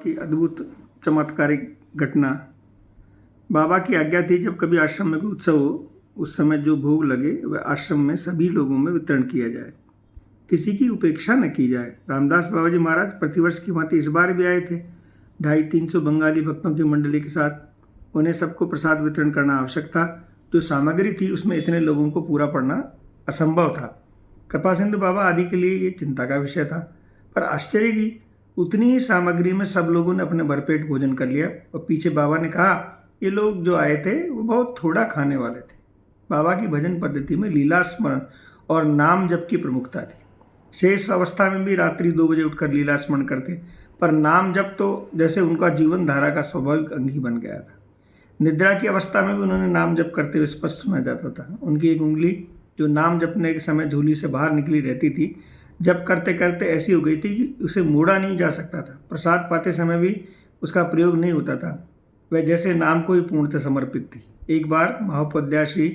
की अद्भुत चमत्कारिक घटना। बाबा की आज्ञा थी जब कभी आश्रम में कोई उत्सव हो उस समय जो भोग लगे वह आश्रम में सभी लोगों में वितरण किया जाए, किसी की उपेक्षा न की जाए। रामदास बाबा जी महाराज प्रतिवर्ष की भांति इस बार भी आए थे 250-300 बंगाली भक्तों की मंडली के साथ। उन्हें सबको प्रसाद वितरण करना आवश्यक था। जो सामग्री थी उसमें इतने लोगों को पूरा पड़ना असंभव था। कृपा सिंधु बाबा आदि के लिए ये चिंता का विषय था। पर आश्चर्य की उतनी ही सामग्री में सब लोगों ने अपने भरपेट भोजन कर लिया। और पीछे बाबा ने कहा ये लोग जो आए थे वो बहुत थोड़ा खाने वाले थे। बाबा की भजन पद्धति में लीला स्मरण और नाम जप की प्रमुखता थी। शेष अवस्था में भी रात्रि 2 बजे उठकर लीला स्मरण करते, पर नाम जप तो जैसे उनका जीवन धारा का स्वाभाविक अंग ही बन गया था। निद्रा की अवस्था में भी उन्होंने नाम जप करते हुए स्पष्ट सुना जाता था। उनकी एक उंगली जो नाम जपने के समय झोली से बाहर निकली रहती थी, जब करते करते ऐसी हो गई थी कि उसे मोड़ा नहीं जा सकता था। प्रसाद पाते समय भी उसका प्रयोग नहीं होता था। वह जैसे नाम को ही पूर्णतः समर्पित थी। एक बार महोपाध्याय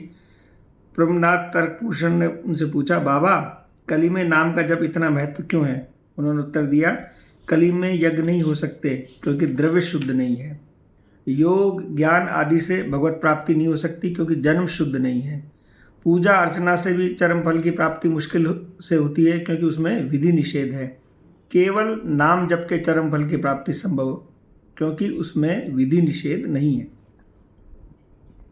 प्रभुनाथ तर्कभूषण ने उनसे पूछा, बाबा कली में नाम का जप इतना महत्व क्यों है? उन्होंने उत्तर दिया, कली में यज्ञ नहीं हो सकते क्योंकि द्रव्य शुद्ध नहीं है। योग ज्ञान आदि से भगवत प्राप्ति नहीं हो सकती क्योंकि जन्म शुद्ध नहीं है। पूजा अर्चना से भी चरम फल की प्राप्ति मुश्किल से होती है क्योंकि उसमें विधि निषेध है। केवल नाम जप के चरम फल की प्राप्ति संभव क्योंकि उसमें विधि निषेध नहीं है।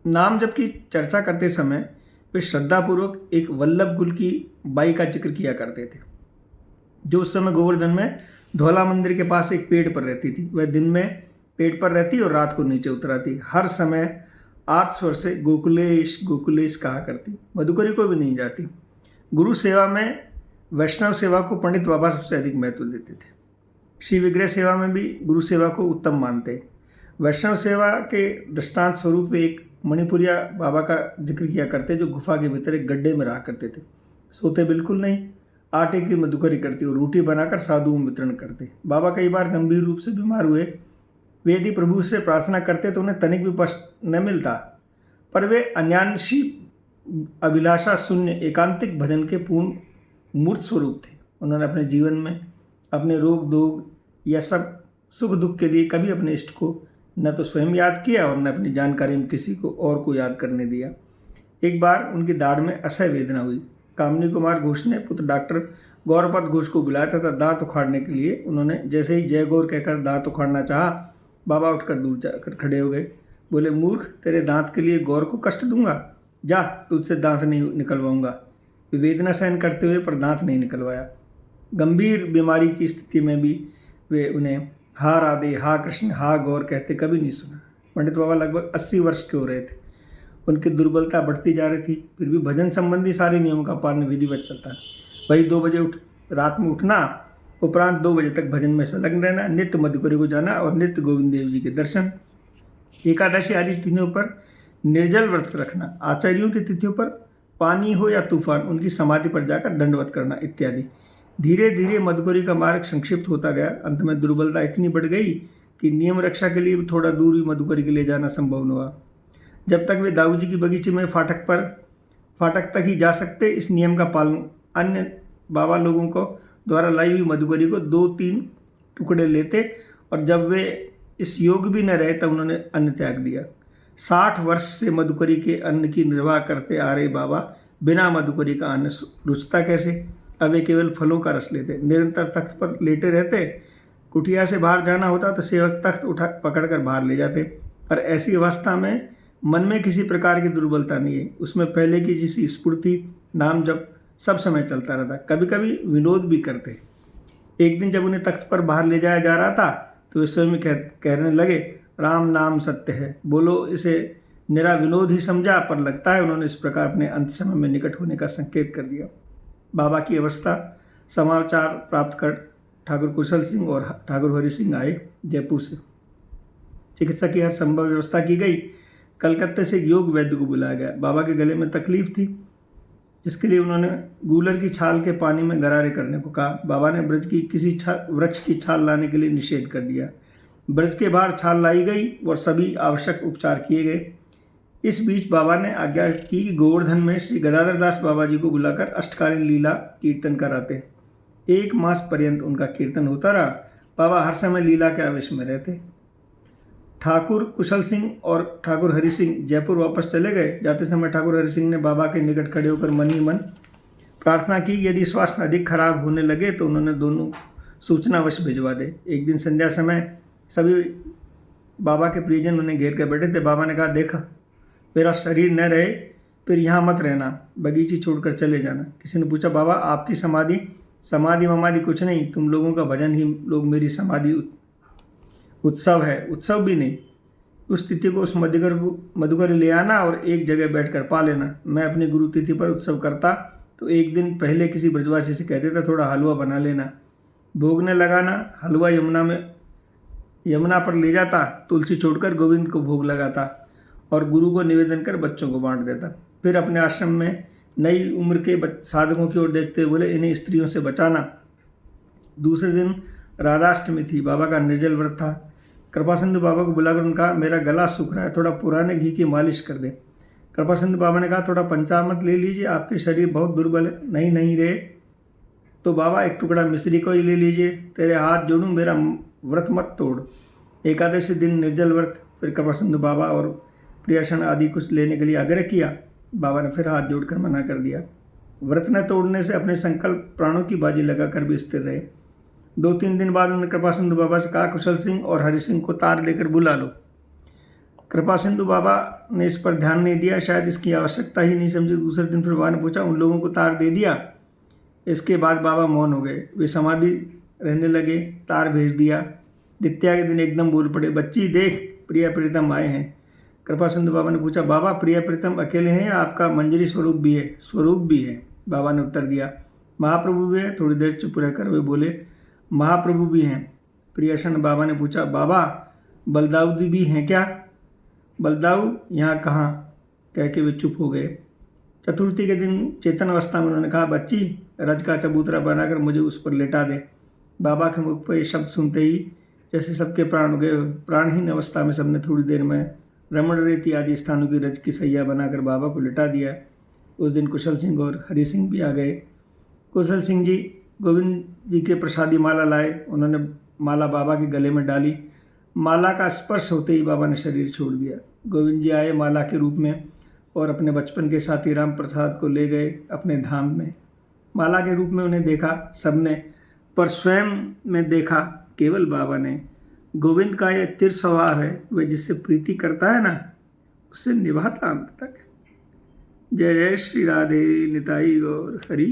नाम जप की चर्चा करते समय वे श्रद्धापूर्वक एक वल्लभ कुल की बाई का जिक्र किया करते थे जो उस समय गोवर्धन में धौला मंदिर के पास एक पेड़ पर रहती थी। वह दिन में पेड़ पर रहती और रात को नीचे उतराती। हर समय आर्त स्वर से गोकुलेश गोकुलेश कहा करती। मधुकरी को भी नहीं जाती। गुरु सेवा में वैष्णव सेवा को पंडित बाबा सबसे अधिक महत्व देते थे। श्री विग्रह सेवा में भी गुरु सेवा को उत्तम मानते। वैष्णव सेवा के दृष्टांत स्वरूप वे एक मणिपुरिया बाबा का जिक्र किया करते जो गुफा के भीतर एक गड्ढे में रहा करते थे। सोते बिल्कुल नहीं, आटे की मधुकरी करते और रोटी बनाकर साधुओं में वितरण करते। बाबा कई बार गंभीर रूप से बीमार हुए। वे यदि प्रभु से प्रार्थना करते तो उन्हें तनिक भी कष्ट न मिलता, पर वे अन्यान्शी अभिलाषा शून्य एकांतिक भजन के पूर्ण मूर्त स्वरूप थे। उन्होंने अपने जीवन में अपने रोग दोग या सब सुख दुख के लिए कभी अपने इष्ट को न तो स्वयं याद किया और न अपनी जानकारी में किसी को और को याद करने दिया। एक बार उनकी दाढ़ में असह्य वेदना हुई। कामनी कुमार घोष ने पुत्र डॉक्टर गौरपद घोष को बुलाया था दांत उखाड़ने के लिए। उन्होंने जैसे ही जय गौर कहकर दांत उखाड़ना चाहा, बाबा उठकर दूर जाकर खड़े हो गए। बोले, मूर्ख, तेरे दांत के लिए गौर को कष्ट दूंगा? जा, तुझसे दांत नहीं निकलवाऊंगा। वेदना सहन करते हुए पर दांत नहीं निकलवाया। गंभीर बीमारी की स्थिति में भी वे उन्हें हा राधे, हा कृष्ण, हा गौर कहते कभी नहीं सुना। पंडित बाबा लगभग 80 वर्ष के हो रहे थे। उनकी दुर्बलता बढ़ती जा रही थी, फिर भी भजन संबंधी सारे नियमों का पालन विधिवत चलता। वही 2 बजे रात में उठना, उपरांत 2 बजे तक भजन में संलग्न रहना, नित्य मधुकरी को जाना और नित्य गोविंद देव जी के दर्शन। एकादशी आदि तिथियों पर निर्जल व्रत रखना, आचार्यों की तिथियों पर पानी हो या तूफान उनकी समाधि पर जाकर दंडवत करना इत्यादि। धीरे धीरे मधुकरी का मार्ग संक्षिप्त होता गया। अंत में दुर्बलता इतनी बढ़ गई कि नियम रक्षा के लिए थोड़ा दूर भी मधुकरी के लिए जाना संभव न हुआ। जब तक वे दाऊ जी की बगीचे में फाटक तक ही जा सकते, इस नियम का पालन अन्य बाबा लोगों को द्वारा लाई हुई मधुकरी को 2-3 टुकड़े लेते और जब वे इस योग भी न रहे तब उन्होंने अन्न त्याग दिया। 60 वर्ष से मधुकरी के अन्न की निर्वाह करते आ रहे बाबा बिना मधुकरी का अन्न रुचता कैसे? अब वे केवल फलों का रस लेते, निरंतर तख्त पर लेटे रहते। कुटिया से बाहर जाना होता तो सेवक तख्त पकड़कर बाहर ले जाते, पर ऐसी अवस्था में मन में किसी प्रकार की दुर्बलता नहीं है। उसमें पहले की जिसी स्फूर्ति, नाम जब सब समय चलता रहता। कभी कभी विनोद भी करते। एक दिन जब उन्हें तख्त पर बाहर ले जाया जा रहा था तो वे स्वयं कहने लगे, राम नाम सत्य है। बोलो, इसे निरा विनोद ही समझा, पर लगता है उन्होंने इस प्रकार अपने अंत समय में निकट होने का संकेत कर दिया। बाबा की अवस्था समाचार प्राप्त कर ठाकुर कुशल सिंह और ठाकुर हरि सिंह आए जयपुर से। चिकित्सा की हर संभव व्यवस्था की गई। कलकत्ते से योग वैद्य को बुलाया गया। बाबा के गले में तकलीफ थी जिसके लिए उन्होंने गूलर की छाल के पानी में गरारे करने को कहा। बाबा ने ब्रज की किसी वृक्ष की छाल लाने के लिए निषेध कर दिया। ब्रज के बाहर छाल लाई गई और सभी आवश्यक उपचार किए गए। इस बीच बाबा ने आज्ञा की कि गोवर्धन में श्री गदाधर दास बाबा जी को बुलाकर अष्टकालीन लीला कीर्तन कराते। 1 मास पर्यंत उनका कीर्तन होता रहा। बाबा हर समय लीला के आवेश में रहते। ठाकुर कुशल सिंह और ठाकुर हरि सिंह जयपुर वापस चले गए। जाते समय ठाकुर हरि सिंह ने बाबा के निकट खड़े होकर मन ही मन प्रार्थना की, यदि स्वास्थ्य अधिक खराब होने लगे तो उन्होंने दोनों सूचना अवश्य भिजवा दे। एक दिन संध्या समय सभी बाबा के परिजन उन्हें घेर कर बैठे थे। बाबा ने कहा, देख मेरा शरीर न रहे फिर यहाँ मत रहना, बगीची छोड़कर चले जाना। किसी ने पूछा, बाबा आपकी समाधि वमाधि कुछ नहीं, तुम लोगों का भजन ही लोग मेरी समाधि उत्सव है। उत्सव भी नहीं, उस तिथि को उस मधुकर ले आना और एक जगह बैठकर पा लेना। मैं अपनी गुरु तिथि पर उत्सव करता तो एक दिन पहले किसी ब्रजवासी से कह देता, थोड़ा हलवा बना लेना, भोगने लगाना। हलवा यमुना पर ले जाता, तुलसी छोड़कर गोविंद को भोग लगाता और गुरु को निवेदन कर बच्चों को बांट देता। फिर अपने आश्रम में नई उम्र के साधकों की ओर देखते हुए बोले, इन्हें स्त्रियों से बचाना। दूसरे दिन राधाष्टमी थी, बाबा का निर्जल व्रत था। कृपा सिंधु बाबा को बुलाकर उनका, मेरा गला सूख रहा है, थोड़ा पुराने घी की मालिश कर दे। कृपा सिंधु बाबा ने कहा, थोड़ा पंचामृत ले लीजिए, आपके शरीर बहुत दुर्बल है। नहीं रे, तो बाबा एक टुकड़ा मिश्री को ही ले लीजिए, तेरे हाथ जोड़ूं, मेरा व्रत मत तोड़। एकादशी दिन निर्जल व्रत। फिर कृपा सिंधु बाबा और प्रियाषण आदि कुछ लेने के लिए आग्रह किया। बाबा ने फिर हाथ जोड़कर मना कर दिया। व्रत न तोड़ने से अपने संकल्प प्राणों की बाजी लगाकर भी स्थिर रहे। 2-3 दिन बाद उन्होंने कृपा सिंधु बाबा से कहा, कुशल सिंह और हरि सिंह को तार लेकर बुला लो। कृपा सिंधु बाबा ने इस पर ध्यान नहीं दिया, शायद इसकी आवश्यकता ही नहीं समझी। दूसरे दिन फिर बाबा ने पूछा, उन लोगों को तार दे दिया? इसके बाद बाबा मौन हो गए। वे समाधि रहने लगे। तार भेज दिया। द्वितीया के दिन एकदम बोल पड़े, बच्ची देख, प्रिया प्रीतम आए हैं। कृपा सिंधु बाबा ने पूछा, बाबा प्रिया प्रीतम अकेले हैं या आपका मंजरी स्वरूप भी है? स्वरूप भी है, बाबा ने उत्तर दिया। महाप्रभु भी है? थोड़ी देर चुप रहकर वे बोले, महाप्रभु भी हैं। प्रियाषण बाबा ने पूछा, बाबा बलदाऊ जी भी हैं क्या? बलदाऊ यहाँ कहाँ? कह के वे चुप हो गए। चतुर्थी के दिन चेतन अवस्था में उन्होंने कहा, बच्ची रज का चबूतरा बनाकर मुझे उस पर लेटा दे। बाबा के मुख पर ये शब्द सुनते ही जैसे सबके प्राण उगे। प्राणहीन अवस्था में सबने थोड़ी देर में रमण रेती आदि स्थानों की रज की सैया बनाकर बाबा को लिटा दिया। उस दिन कुशल सिंह और हरि सिंह भी आ गए। कुशल सिंह जी गोविंद जी के प्रसादी माला लाए। उन्होंने माला बाबा के गले में डाली। माला का स्पर्श होते ही बाबा ने शरीर छोड़ दिया। गोविंद जी आए माला के रूप में और अपने बचपन के साथी राम प्रसाद को ले गए अपने धाम में। माला के रूप में उन्हें देखा सबने, पर स्वयं में देखा केवल बाबा ने। गोविंद का यह चिर स्वभाव है, वह जिससे प्रीति करता है ना, उससे निभाता अंत तक। जय जय श्री राधे निताई गौर हरि।